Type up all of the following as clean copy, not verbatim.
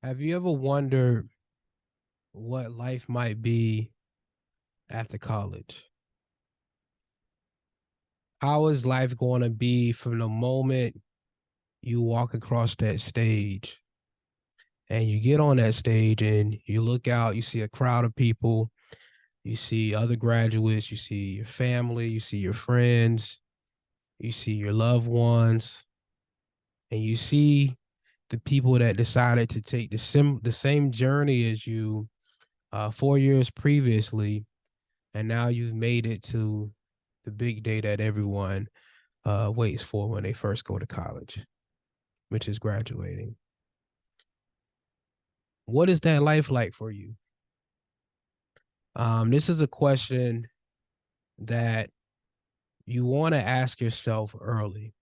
Have you ever wondered what life might be after college? How is life going to be from the moment you walk across that stage and you get on that stage and you look out, you see a crowd of people, you see other graduates, you see your family, you see your friends, you see your loved ones, and you see the people that decided to take the same journey as you 4 years previously, and now you've made it to the big day that everyone waits for when they first go to college, which is graduating. What is that life like for you? This is a question that you want to ask yourself early.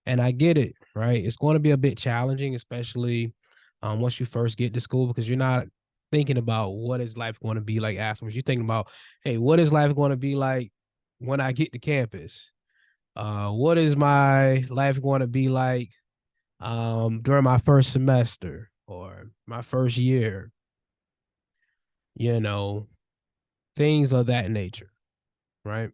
And I get it, right? It's going to be a bit challenging, especially once you first get to school, because you're not thinking about what is life going to be like afterwards. You're thinking about, hey, what is life going to be like when I get to campus? What is my life going to be like during my first semester or my first year? You know, things of that nature, right?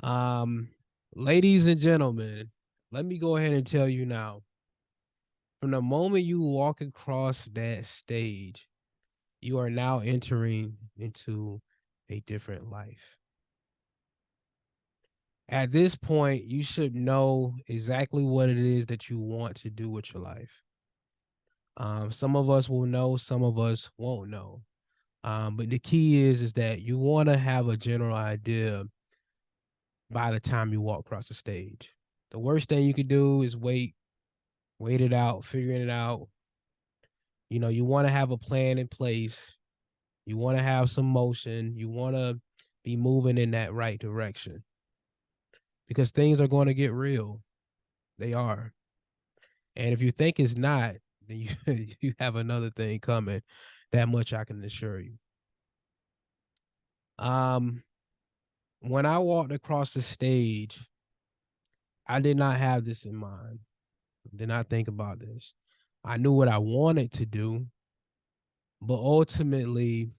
Um, Ladies and gentlemen, let me go ahead and tell you now. From the moment you walk across that stage, you are now entering into a different life. At this point, you should know exactly what it is that you want to do with your life. Some of us will know, some of us won't know. But the key is that you want to have a general idea by the time you walk across the stage. The worst thing you could do is wait it out, figuring it out. You know, you want to have a plan in place. You want to have some motion. You want to be moving in that right direction because things are going to get real. They are. And if you think it's not, then you have another thing coming. That much I can assure you. Um, when I walked across the stage, I did not have this in mind. I did not think about this. I knew what I wanted to do, but ultimately,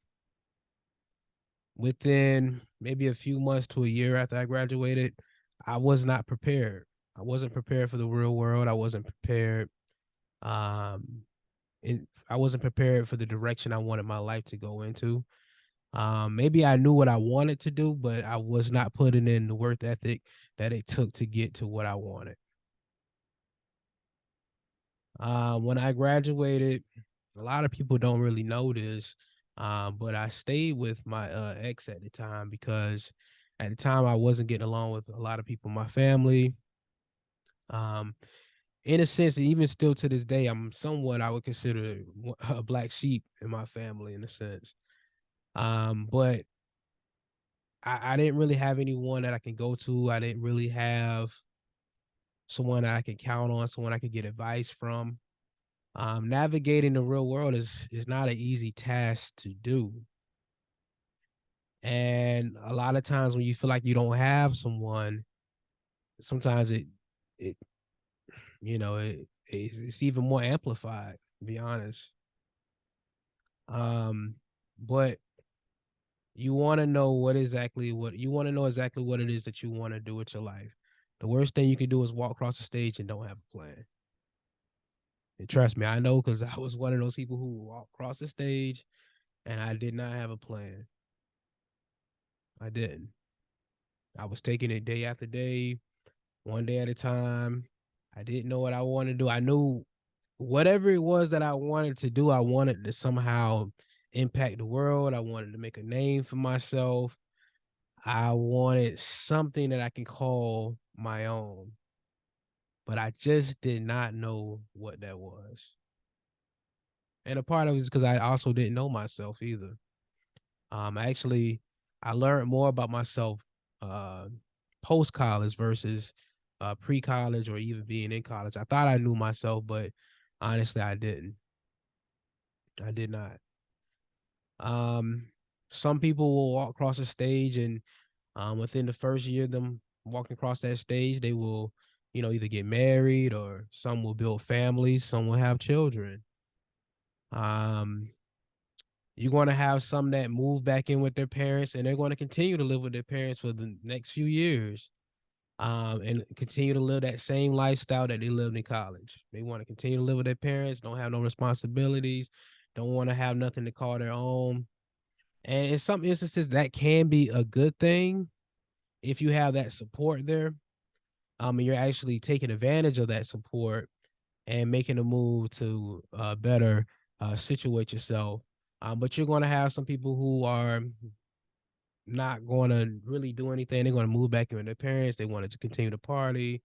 within maybe a few months to a year after I graduated, I was not prepared. I wasn't prepared for the real world. I wasn't prepared. Um, I wasn't prepared for the direction I wanted my life to go into. Maybe I knew what I wanted to do, but I was not putting in the work ethic that it took to get to what I wanted. When I graduated, a lot of people don't really know this, but I stayed with my ex at the time because at the time I wasn't getting along with a lot of people in my family. Um, in a sense, even still to this day, I'm somewhat I would consider a black sheep in my family in a sense. But I didn't really have anyone that I can go to. I didn't really have someone that I could count on, someone I could get advice from. Navigating the real world is not an easy task to do. And a lot of times when you feel like you don't have someone, sometimes it it's even more amplified, to be honest. Um, but you want to know exactly what it is that you want to do with your life. The worst thing you can do is walk across the stage and don't have a plan. And trust me, I know because I was one of those people who walked across the stage and I did not have a plan. I didn't. I was taking it day after day, one day at a time. I didn't know what I wanted to do. I knew whatever it was that I wanted to do, I wanted to somehow impact the world. I wanted to make a name for myself. I wanted something that I can call my own, but I just did not know what that was. And a part of it is because I also didn't know myself either. Actually, I learned more about myself uh, post college versus pre college or even being in college. I thought I knew myself, but honestly, I didn't. I did not. Um, some people will walk across the stage, and within the first year of them walking across that stage, they will either get married, or some will build families, some will have children. Um, you're going to have some that move back in with their parents, and they're going to continue to live with their parents for the next few years, and continue to live that same lifestyle that they lived in college. They want to continue to live with their parents, don't have no responsibilities, don't want to have nothing to call their own. And in some instances, that can be a good thing if you have that support there. And you're actually taking advantage of that support and making a move to better situate yourself. But you're going to have some people who are not going to really do anything. They're going to move back in with their parents. They want to continue to party,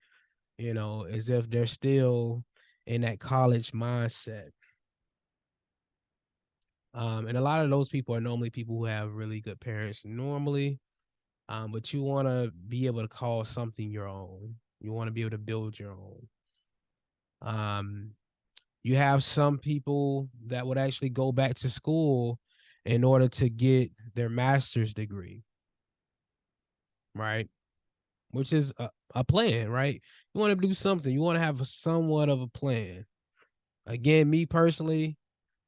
as if they're still in that college mindset. And a lot of those people are normally people who have really good parents normally. But you want to be able to call something your own. You want to be able to build your own. You have some people that would actually go back to school in order to get their master's degree, right? Which is a plan, right? You want to do something. You want to have somewhat of a plan. Again, me personally,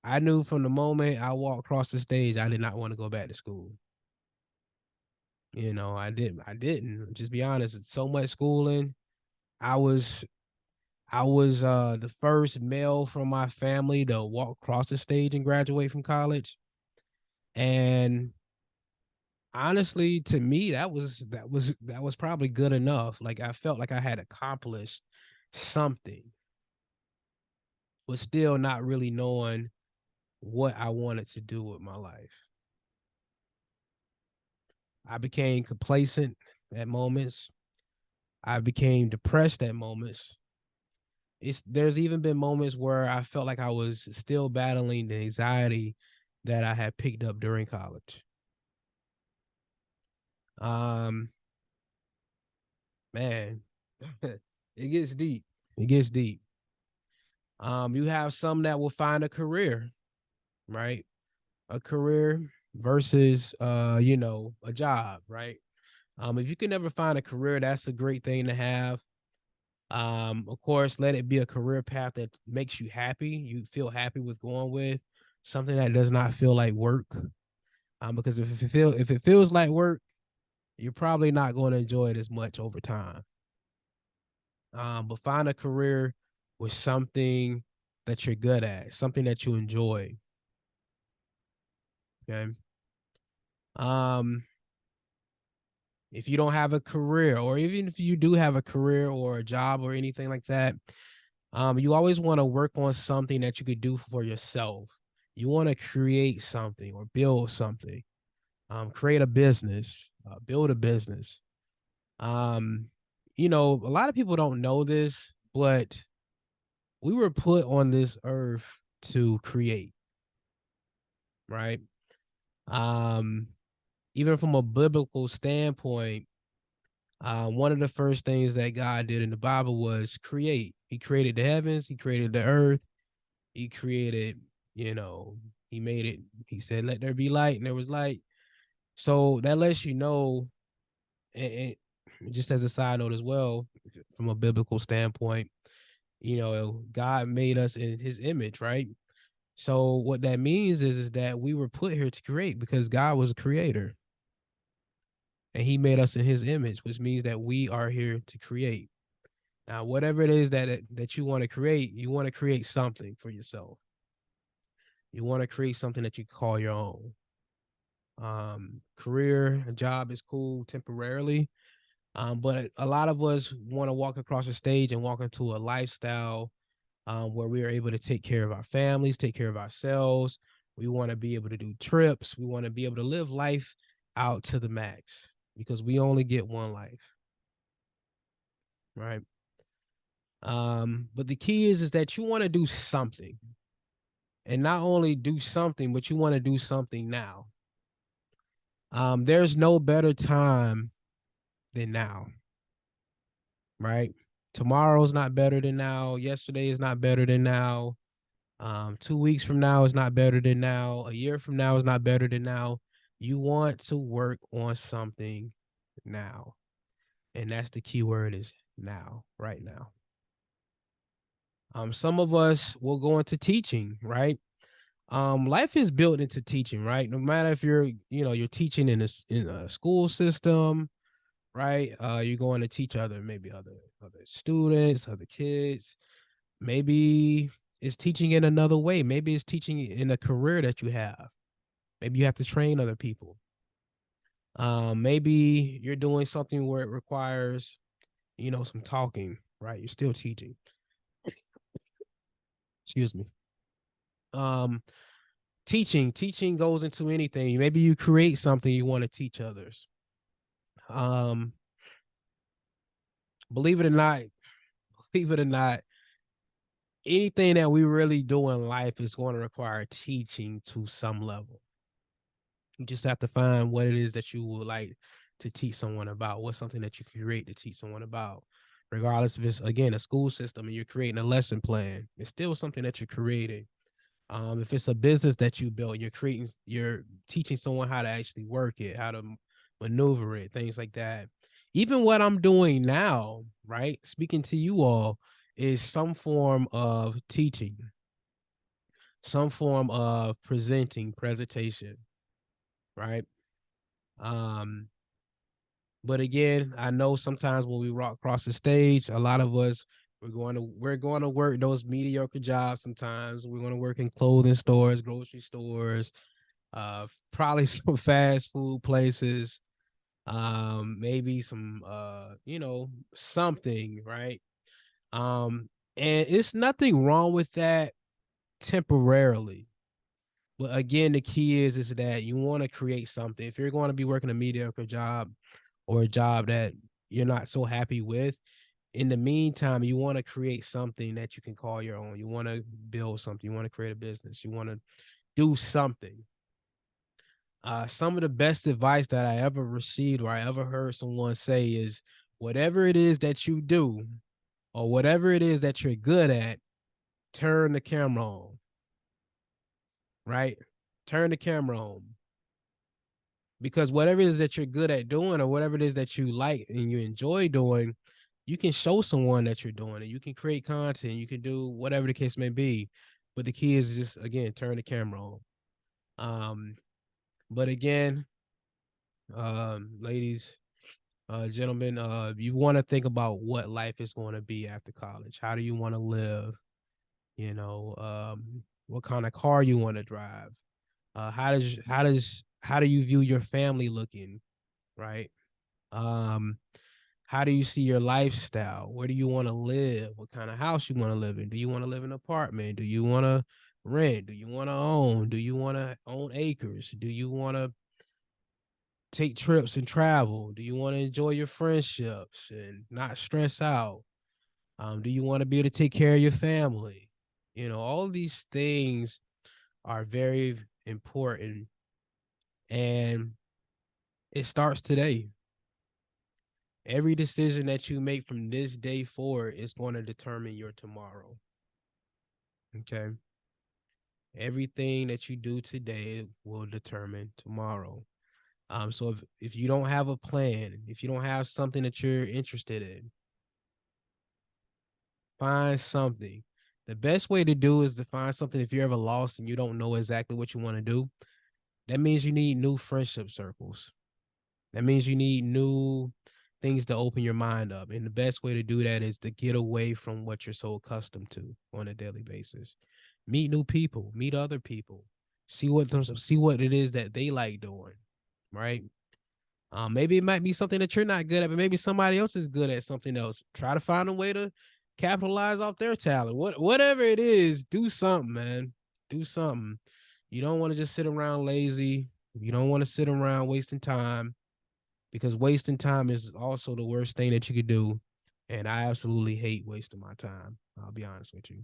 I knew from the moment I walked across the stage, I did not want to go back to school. I didn't. Just be honest. It's so much schooling. I was the first male from my family to walk across the stage and graduate from college. And honestly, to me, that was probably good enough. Like, I felt like I had accomplished something, but still not really knowing what I wanted to do with my life. I became complacent at moments. I became depressed at moments. There's even been moments where I felt like I was still battling the anxiety that I had picked up during college. Um, man, it gets deep. It gets deep. You have some that will find a career, right? A career versus a job, right? If you can never find a career, that's a great thing to have. Of course, let it be a career path that makes you happy. You feel happy with going with something that does not feel like work. Because if it feels like work, you're probably not going to enjoy it as much over time. But find a career with something that you're good at, something that you enjoy. Okay. Um, if you don't have a career, or even if you do have a career or a job or anything like that, you always want to work on something that you could do for yourself. You want to create something or build something, create a business, build a business. Um, a lot of people don't know this, but we were put on this earth to create, right? Um, Even from a biblical standpoint, one of the first things that God did in the Bible was create. He created the heavens, he created the earth, he created, he made it. He said, "Let there be light," and there was light. So that lets you know, and just as a side note as well, from a biblical standpoint, God made us in his image, right? So what that means is that we were put here to create because God was a creator and he made us in his image, which means that we are here to create. Now, whatever it is that you want to create, you want to create something for yourself. You want to create something that you call your own. Career, a job is cool temporarily, but a lot of us want to walk across the stage and walk into a lifestyle where we are able to take care of our families, take care of ourselves. We want to be able to do trips. We want to be able to live life out to the max because we only get one life, right? But the key is that you want to do something, and not only do something, but you want to do something now. There's no better time than now, right? Tomorrow's not better than now. Yesterday is not better than now. 2 weeks from now is not better than now. A year from now is not better than now. You want to work on something now. And that's the key word is now, right now. Some of us will go into teaching, right? Life is built into teaching, right? No matter if you're teaching in a school system, right? You're going to teach maybe other students, other kids. Maybe it's teaching in another way. Maybe it's teaching in a career that you have. Maybe you have to train other people. Maybe you're doing something where it requires, some talking, right? You're still teaching. Excuse me. Um, teaching goes into anything. Maybe you create something you want to teach others. Um, believe it or not, believe it or not, anything that we really do in life is going to require teaching to some level. You just have to find what it is that you would like to teach someone about. What's something that you create to teach someone about? Regardless if it's again a school system and you're creating a lesson plan, it's still something that you're creating. If it's a business that you built, you're teaching someone how to actually work it, how to maneuver it, things like that. Even what I'm doing now, right? Speaking to you all is some form of teaching, some form of presentation, right? Um, but again, I know sometimes when we walk across the stage, a lot of us we're going to work those mediocre jobs. Sometimes we're going to work in clothing stores, grocery stores, probably some fast food places, maybe some something, right? And it's nothing wrong with that temporarily. But again, the key is that you want to create something. If you're going to be working a mediocre job or a job that you're not so happy with, in the meantime, you want to create something that you can call your own. You want to build something. You want to create a business. You want to do something. Some of the best advice that I ever received or I ever heard someone say is whatever it is that you do or whatever it is that you're good at, turn the camera on, right? Turn the camera on. Because whatever it is that you're good at doing or whatever it is that you like and you enjoy doing, you can show someone that you're doing it. You can create content, you can do whatever the case may be. But the key is just again, turn the camera on. Um, but again, ladies, gentlemen, you want to think about what life is going to be after college. How do you want to live? What kind of car you want to drive? How do you view your family looking, right? Um, how do you see your lifestyle? Where do you want to live? What kind of house you want to live in? Do you want to live in an apartment? Do you want to rent? Do you want to own? Do you want to own acres? Do you want to take trips and travel? Do you want to enjoy your friendships and not stress out? Do you want to be able to take care of your family? All of these things are very important, and it starts today. Every decision that you make from this day forward is going to determine your tomorrow. Okay. Everything that you do today will determine tomorrow. So if you don't have a plan, if you don't have something that you're interested in, find something. The best way to do is to find something if you're ever lost and you don't know exactly what you want to do. That means you need new friendship circles. That means you need new things to open your mind up. And the best way to do that is to get away from what you're so accustomed to on a daily basis. Meet new people, meet other people, see what it is that they like doing, right? Maybe it might be something that you're not good at, but maybe somebody else is good at something else. Try to find a way to capitalize off their talent. Whatever it is, do something, man. Do something. You don't want to just sit around lazy. You don't want to sit around wasting time because wasting time is also the worst thing that you could do. And I absolutely hate wasting my time. I'll be honest with you.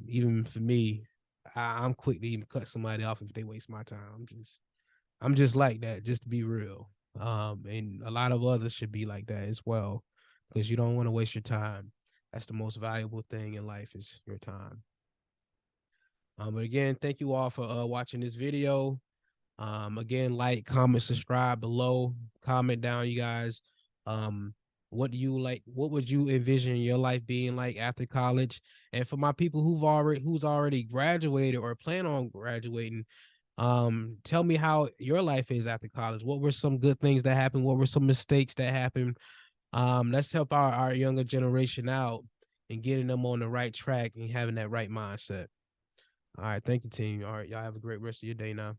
Even for me, I'm quick to even cut somebody off if they waste my time. I'm just like that, just to be real. And a lot of others should be like that as well, because you don't want to waste your time. That's the most valuable thing in life is your time. But again, thank you all for watching this video. Again, like, comment, subscribe below, comment down, you guys. Um, What do you like? What would you envision your life being like after college? And for my people who's already graduated or plan on graduating, tell me how your life is after college. What were some good things that happened? What were some mistakes that happened? Let's help our younger generation out and getting them on the right track and having that right mindset. All right, thank you, team. All right, y'all have a great rest of your day now.